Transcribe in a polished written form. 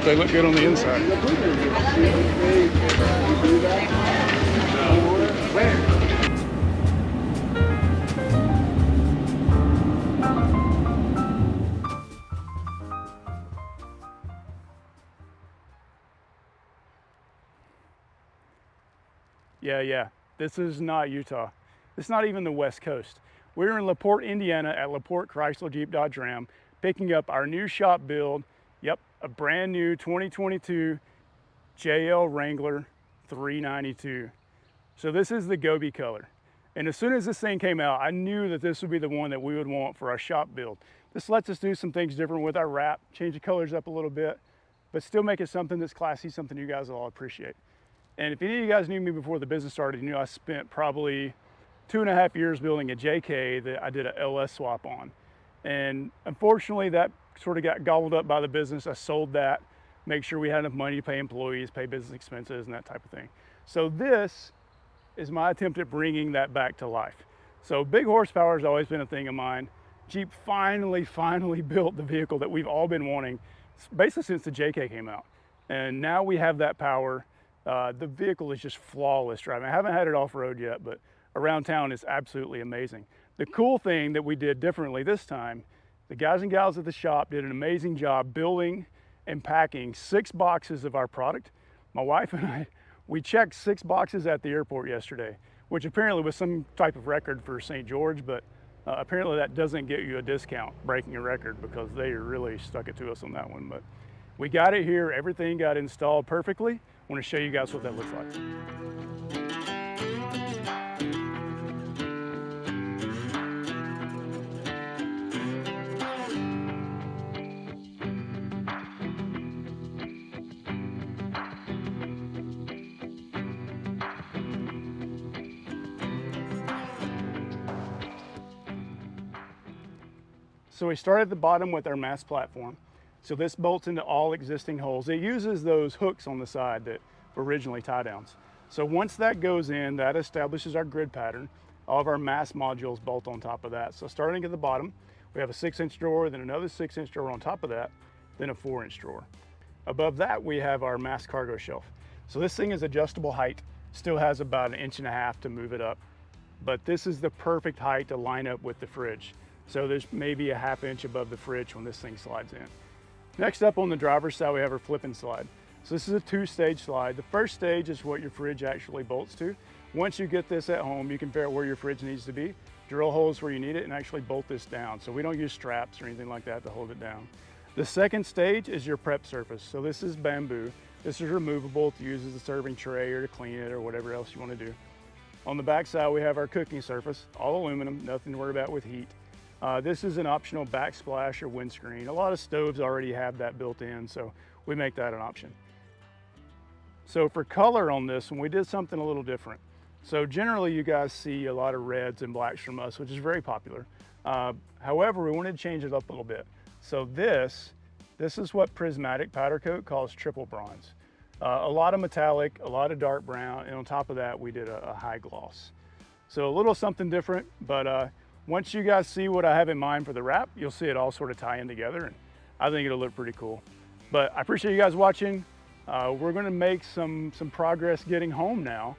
they look good on the inside. Yeah, this is not Utah. It's not even the West Coast. We're in La Porte, Indiana at La Porte Chrysler Jeep Dodge Ram, picking up our new shop build. Yep, a brand new 2022 JL Wrangler 392. So this is the Gobi color. And as soon as this thing came out, I knew that this would be the one that we would want for our shop build. This lets us do some things different with our wrap, change the colors up a little bit, but still make it something that's classy, something you guys will all appreciate. And if any of you guys knew me before the business started, you know I spent probably 2.5 years building a JK that I did a LS swap on. And unfortunately, that sort of got gobbled up by the business. I sold that, make sure we had enough money to pay employees, pay business expenses, and that type of thing. So this is my attempt at bringing that back to life. So big horsepower has always been a thing of mine. Jeep finally built the vehicle that we've all been wanting, basically since the JK came out. And now we have that power. The vehicle is just flawless driving. I haven't had it off-road yet, but around town it's absolutely amazing. The cool thing that we did differently this time, the guys and gals at the shop did an amazing job building and packing 6 boxes of our product. My wife and I, we checked 6 boxes at the airport yesterday, which apparently was some type of record for St. George, but apparently that doesn't get you a discount breaking a record, because they really stuck it to us on that one. But we got it here, everything got installed perfectly. I want to show you guys what that looks like. So we start at the bottom with our mast platform. So this bolts into all existing holes. It uses those hooks on the side that were originally tie downs. So once that goes in, that establishes our grid pattern. All of our mast modules bolt on top of that. So starting at the bottom, we have a 6-inch drawer, then another 6-inch drawer on top of that, then a 4-inch drawer. Above that, we have our mast cargo shelf. So this thing is adjustable height, still has about 1.5 inches to move it up, but this is the perfect height to line up with the fridge. So there's maybe a 1/2 inch above the fridge when this thing slides in. Next up on the driver's side, we have our flip and slide. So this is a 2-stage slide. The first stage is what your fridge actually bolts to. Once you get this at home, you can figure out where your fridge needs to be, drill holes where you need it, and actually bolt this down. So we don't use straps or anything like that to hold it down. The second stage is your prep surface. So this is bamboo. This is removable to use as a serving tray or to clean it or whatever else you want to do. On the back side, we have our cooking surface, all aluminum, nothing to worry about with heat. This is an optional backsplash or windscreen. A lot of stoves already have that built in, so we make that an option. So for color on this one, we did something a little different. So generally you guys see a lot of reds and blacks from us, which is very popular. However, we wanted to change it up a little bit. So this is what prismatic powder coat calls triple bronze. A lot of metallic, a lot of dark brown, and on top of that, we did a high gloss. So a little something different, but once you guys see what I have in mind for the wrap, you'll see it all sort of tie in together, and I think it'll look pretty cool. But I appreciate you guys watching. We're gonna make some progress getting home now.